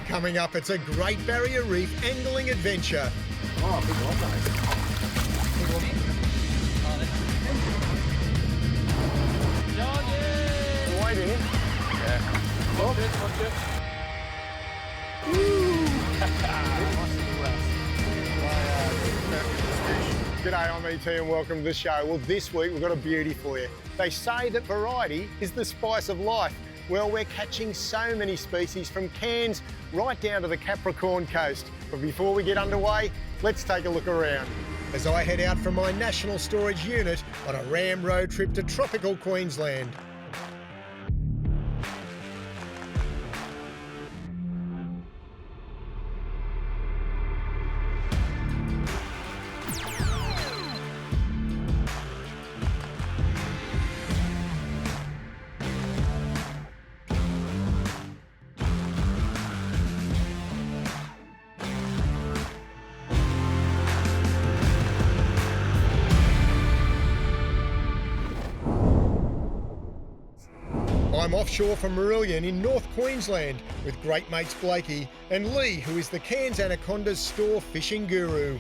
Coming up, it's a Great Barrier Reef angling adventure. Oh, big one, mate. Big one. Wide in. Yeah. Oh. G'day, I'm ET and welcome to the show. Well, this week we've got a beauty for you. They say that variety is the spice of life. Well, we're catching so many species from Cairns right down to the Capricorn Coast. But before we get underway, let's take a look around. As I head out from my national storage unit on a ram road trip to tropical Queensland. I'm offshore from Merillion in North Queensland with great mates Blakey and Lee, who is the Cairns Anaconda's store fishing guru.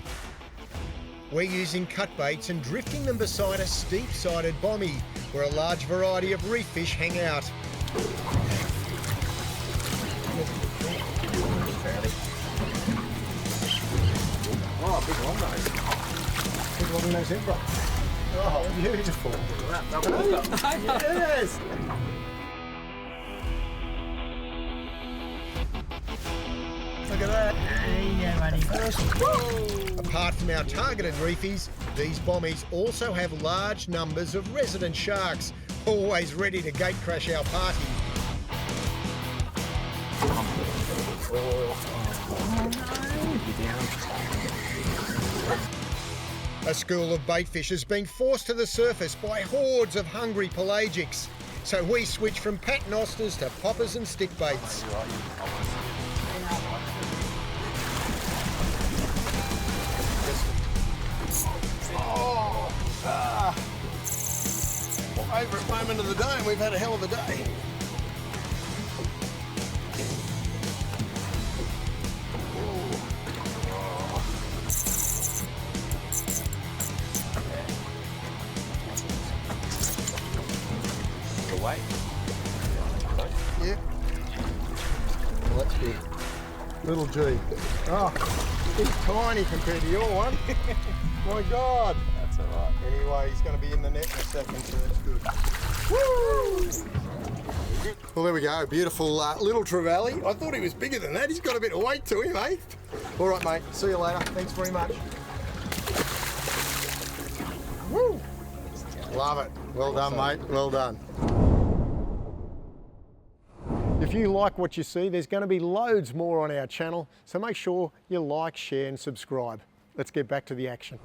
We're using cut baits and drifting them beside a steep-sided bommy where a large variety of reef fish hang out. Oh, big one, mate. Big one in those zebra. Oh, beautiful. Yes! Look at that. Yeah, buddy. Apart from our targeted reefies, these bommies also have large numbers of resident sharks, always ready to gate crash our party. A school of baitfish has been forced to the surface by hordes of hungry pelagics. So we switch from paternosters to poppers and stick baits. Favourite moment of the day, and we've had a hell of a day. The weight? Yeah. Well, that's big. Little G. Oh, he's tiny compared to your one. My God. That's all right. Anyway, he's going to be in the net in a second, so that's good. Woo! Well, there we go. Beautiful little Trevally. I thought he was bigger than that. He's got a bit of weight to him, eh? All right, mate. See you later. Thanks very much. Woo! Love it. Well done, mate. Well done. If you like what you see, there's going to be loads more on our channel, so make sure you like, share and subscribe. Let's get back to the action.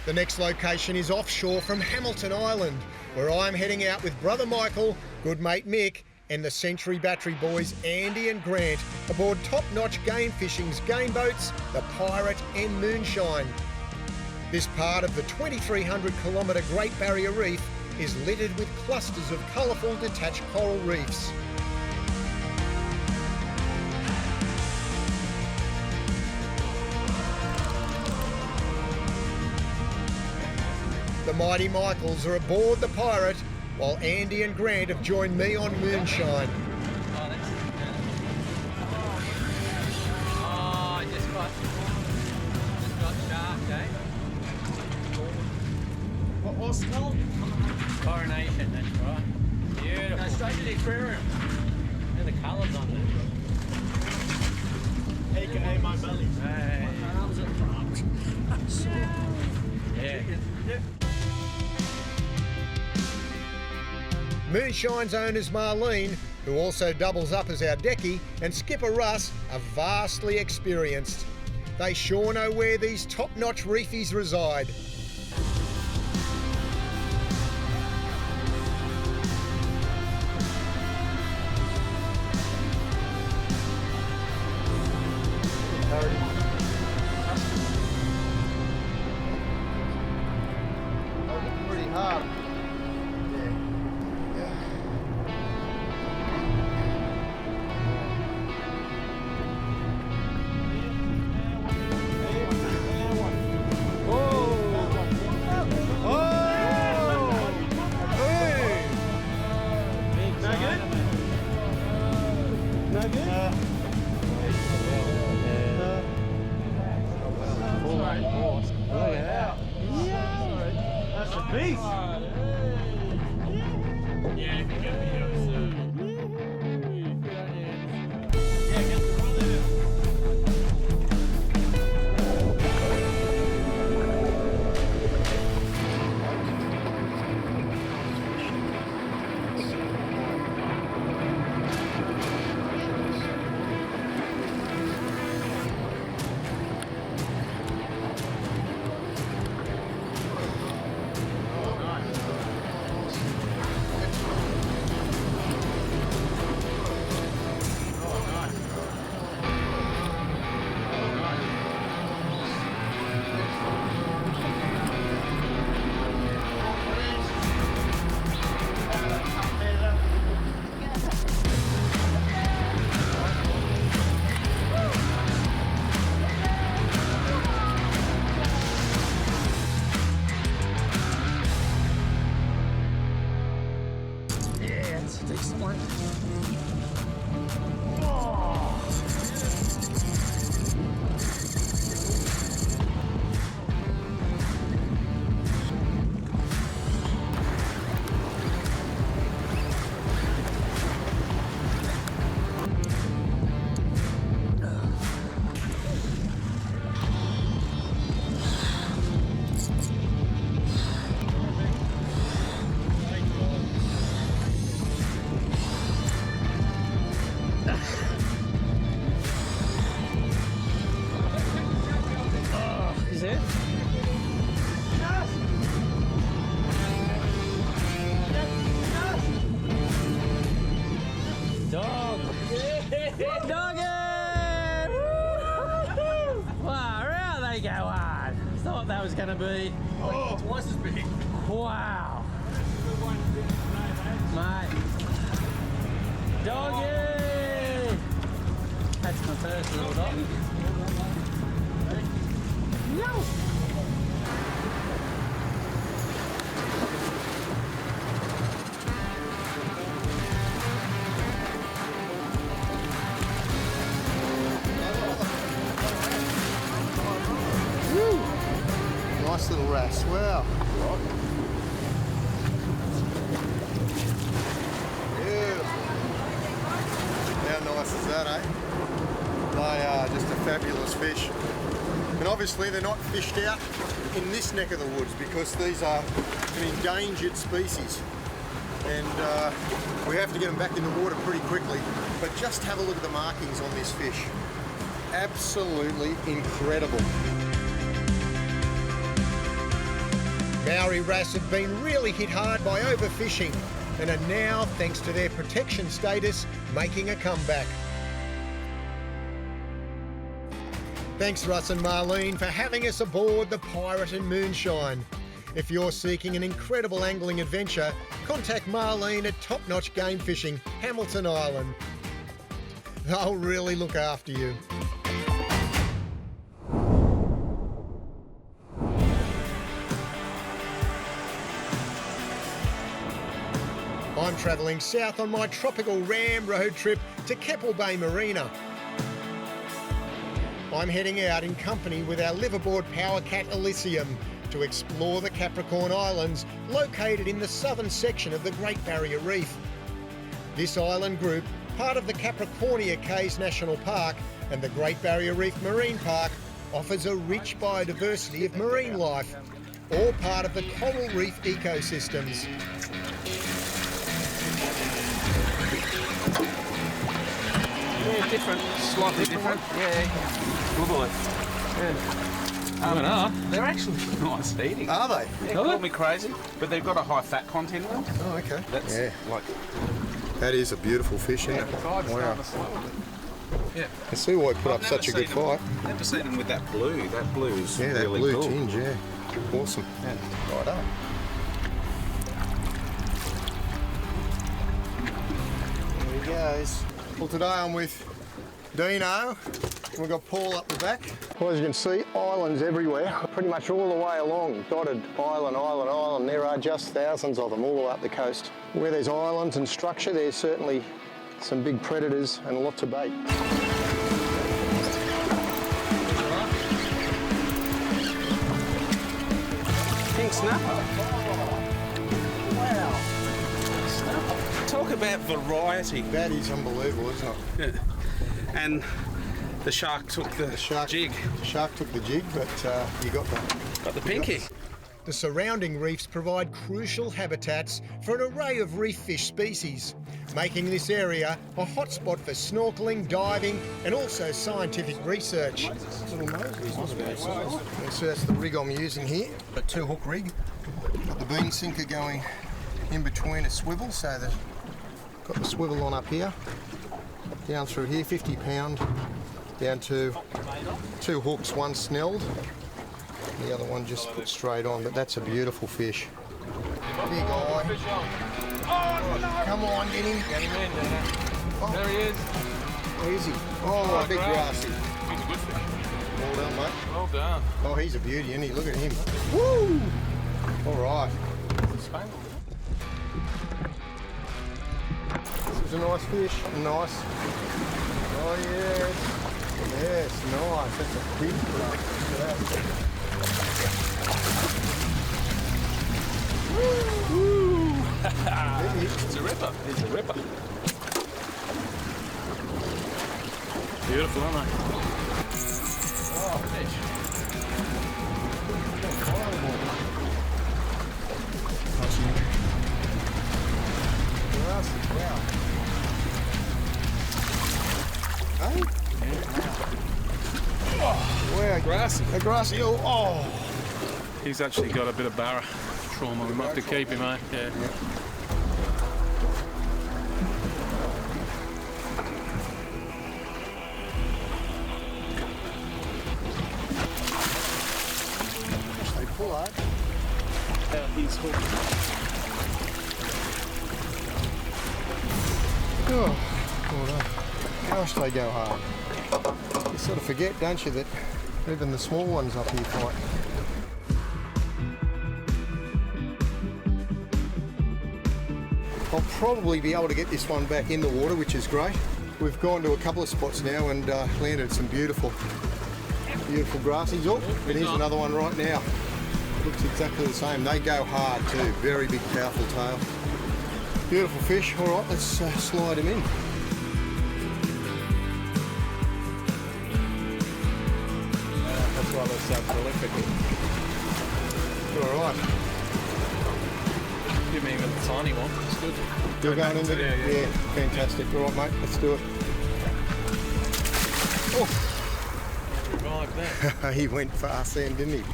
The next location is offshore from Hamilton Island, where I'm heading out with brother Michael, good mate Mick, and the Century Battery boys Andy and Grant aboard top-notch game fishing's game boats, the Pirate and Moonshine. This part of the 2,300-kilometre Great Barrier Reef is littered with clusters of colourful detached coral reefs. The mighty Michaels are aboard the Pirate, while Andy and Grant have joined me on Moonshine. Oh, I just got shark, eh? What was it called? Coronation, that's right. Beautiful. Go straight to the aquarium. And the colours on it. AKA my belly. Hey. Yeah. Moonshine's owners Marlene, who also doubles up as our decky, and skipper Russ are vastly experienced. They sure know where these top-notch reefies reside. Pretty hard. Was going to be Twice as big. wow, mate. Doggy! That's my first little dog. No. Nice little wrasse, wow. Beautiful. How nice is that, eh? They are just a fabulous fish. And obviously they're not fished out in this neck of the woods because these are an endangered species. And we have to get them back in the water pretty quickly. But just have a look at the markings on this fish. Absolutely incredible. Maori Wrasse have been really hit hard by overfishing and are now, thanks to their protection status, making a comeback. Thanks Russ and Marlene for having us aboard the Pirate and Moonshine. If you're seeking an incredible angling adventure, contact Marlene at Top Notch Game Fishing, Hamilton Island. They'll really look after you. I'm travelling south on my tropical ram road trip to Keppel Bay Marina. I'm heading out in company with our liveaboard power cat Elysium to explore the Capricorn Islands located in the southern section of the Great Barrier Reef. This island group, part of the Capricornia Cays National Park and the Great Barrier Reef Marine Park, offers a rich biodiversity of marine life, all part of the coral reef ecosystems. Yeah, different, slightly different. Yeah, good boy. Yeah. They're actually nice eating. Are they? Yeah, call me crazy, but they've got a high fat content in them. Oh, okay. That's like. That is a beautiful fish, isn't Yeah, it? the tide's Wow. starting to slow a bit. Yeah. I can see why he put up such a good fight. Never seen them with that blue. That blue is Yeah, that really blue cool. tinge, yeah. Awesome. Yeah. Right up. Offshore's. Well, today I'm with Dino. We've got Paul up the back. Well, as you can see, islands everywhere, pretty much all the way along. Dotted island, island, island. There are just thousands of them all the way up the coast. Where there's islands and structure, there's certainly some big predators and lots of bait. Pink snapper. Wow. Talk about variety. That is unbelievable, isn't it? Yeah. And the shark took the jig. The shark took the jig, but you got Got the pinky. The surrounding reefs provide crucial habitats for an array of reef fish species, making this area a hotspot for snorkeling, diving and also scientific research. little Moses, not a bad size. So that's the rig I'm using here, a 2-hook rig. Got the beam sinker going in between a swivel, so that got the swivel on up here, down through here, 50 pound, down to 2 hooks, one snelled, the other one just put straight on, but that's a beautiful fish. Big eye. Come on, get him. Get him in, Oh. There he is. Where is he? Oh, a big grassy. He's a good fish. Well done, mate. Well done. Oh, he's a beauty, isn't he? Look at him. Woo! All right. Spangled. This is a nice fish. Nice. Oh, yes. Yes, nice. That's a big one. Look at that. Woo! It's a ripper. It's a ripper. Beautiful, aren't they? Oh, fish. Wow. Hey? Wow. Grassy. A grassy. Oh. He's actually got a bit of barra trauma. We might have to keep him, eh? Yeah. They pull hard. He's hooked. Oh, well done. Gosh, they go hard. You sort of forget, don't you, that even the small ones up here fight. I'll probably be able to get this one back in the water, which is great. We've gone to a couple of spots now and landed some beautiful grassies. Oh, and here's another one right now. Looks exactly the same. They go hard too. Very big, powerful tail. Beautiful fish. All right, let's slide him in. That's why they're so prolific. All right. Give me even the tiny one. It's good. You're going into it? Yeah, fantastic. All right, mate, let's do it. Oh, Revived there. he went fast then, didn't he?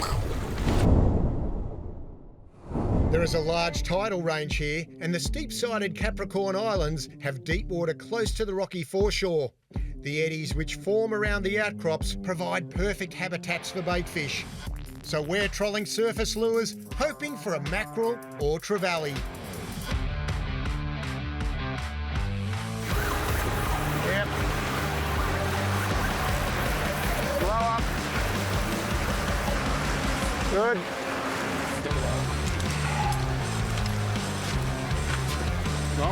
There is a large tidal range here, and the steep-sided Capricorn Islands have deep water close to the rocky foreshore. The eddies which form around the outcrops provide perfect habitats for baitfish. So we're trolling surface lures, hoping for a mackerel or trevally. Yep. Slow up. Good. No?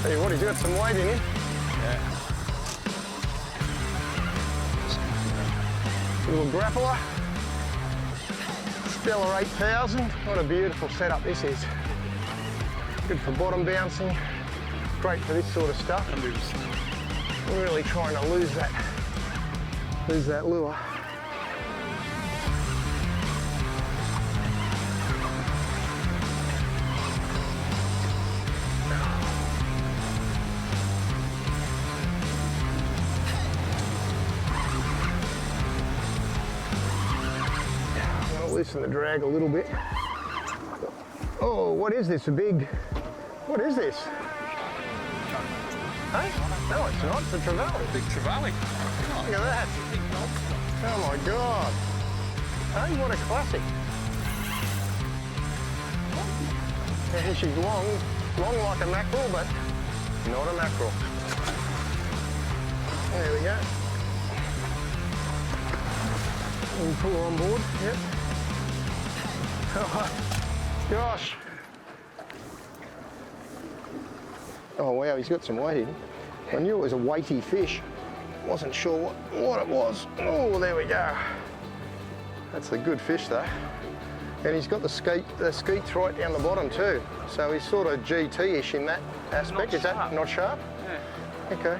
Hey, what, he's got some weight in him? Yeah. Little grappler. Stellar 8000. What a beautiful setup this is. Good for bottom bouncing. Great for this sort of stuff. We're really trying to lose that lure. I'm going to loosen the drag a little bit. Oh, what is this? What is this? Hey? No, it's not. It's a trevally. Big trevally. Look at that. Oh my God. Hey, what a classic. Yeah, she's long like a mackerel, but not a mackerel. There we go. And pull her on board, yep. Gosh. Oh wow, he's got some weight in. I knew it was a weighty fish. Wasn't sure what it was. Oh, there we go. That's a good fish though. And he's got the skeets right down the bottom too. So he's sort of GT-ish in that aspect. Is that not sharp? Yeah. Okay.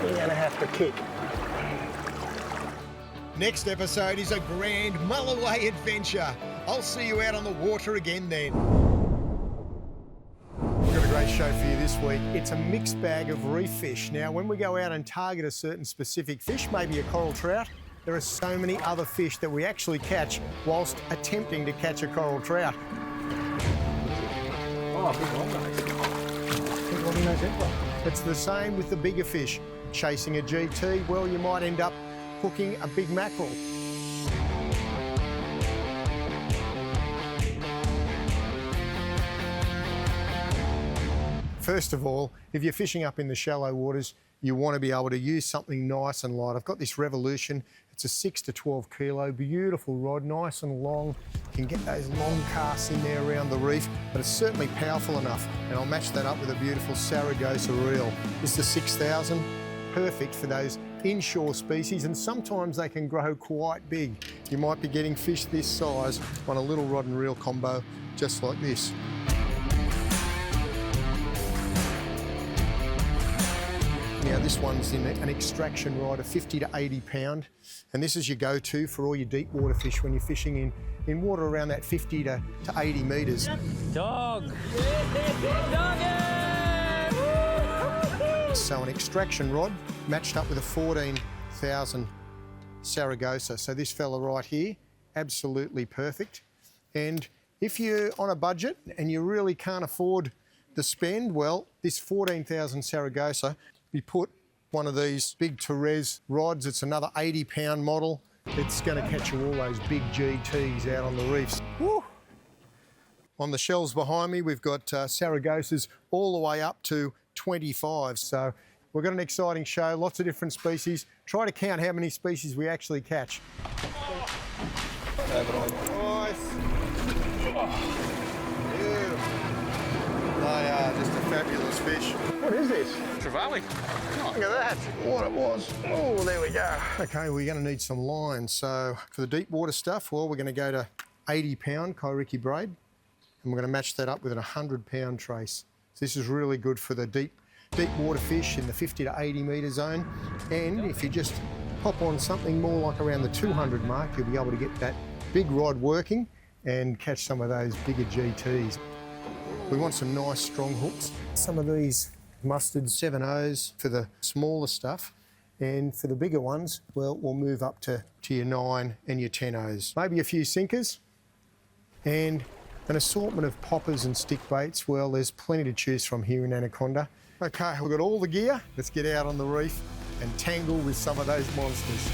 We're gonna have to kick. Next episode is a grand mull-away adventure. I'll see you out on the water again then. We've got a great show for you this week. It's a mixed bag of reef fish. Now, when we go out and target a certain specific fish, maybe a coral trout, there are so many other fish that we actually catch whilst attempting to catch a coral trout. Oh, big one, Big one in those emperor. It's the same with the bigger fish. Chasing a GT, well, you might end up hooking a big mackerel. First of all, if you're fishing up in the shallow waters, you want to be able to use something nice and light. I've got this Revolution. It's a 6 to 12 kilo, beautiful rod, nice and long. You can get those long casts in there around the reef, but it's certainly powerful enough. And I'll match that up with a beautiful Saragossa reel. This is a 6,000, perfect for those inshore species, and sometimes they can grow quite big. You might be getting fish this size on a little rod and reel combo, just like this. Now this one's in an extraction rod, a 50 to 80 pound, and this is your go-to for all your deep water fish when you're fishing in water around that 50 to 80 metres. Dog! So an extraction rod matched up with a 14,000 Saragossa. So this fella right here, absolutely perfect. And if you're on a budget and you really can't afford the spend, well, this 14,000 Saragossa, we put one of these big Torres rods. It's another 80 pound model. It's going to catch you all those big GTs out on the reefs. Woo! On the shelves behind me, we've got Saragossas all the way up to 25. So we've got an exciting show, lots of different species. Try to count how many species we actually catch. Nice. They are just a fabulous fish. What is this? Trevally. Look at that, what it was. Oh, there we go. Okay, we're going to need some line. So for the deep water stuff, well, we're going to go to 80 pound Kairiki braid, and we're going to match that up with a 100 pound trace. So this is really good for the deep water fish in the 50 to 80 metre zone. And if you just pop on something more like around the 200 mark, you'll be able to get that big rod working and catch some of those bigger GTs. We want some nice strong hooks. Some of these mustard 7.0s for the smaller stuff, and for the bigger ones, well, we'll move up to your 9 and your 10.0s. Maybe a few sinkers and an assortment of poppers and stick baits. Well, there's plenty to choose from here in Anaconda. Okay, we've got all the gear. Let's get out on the reef and tangle with some of those monsters.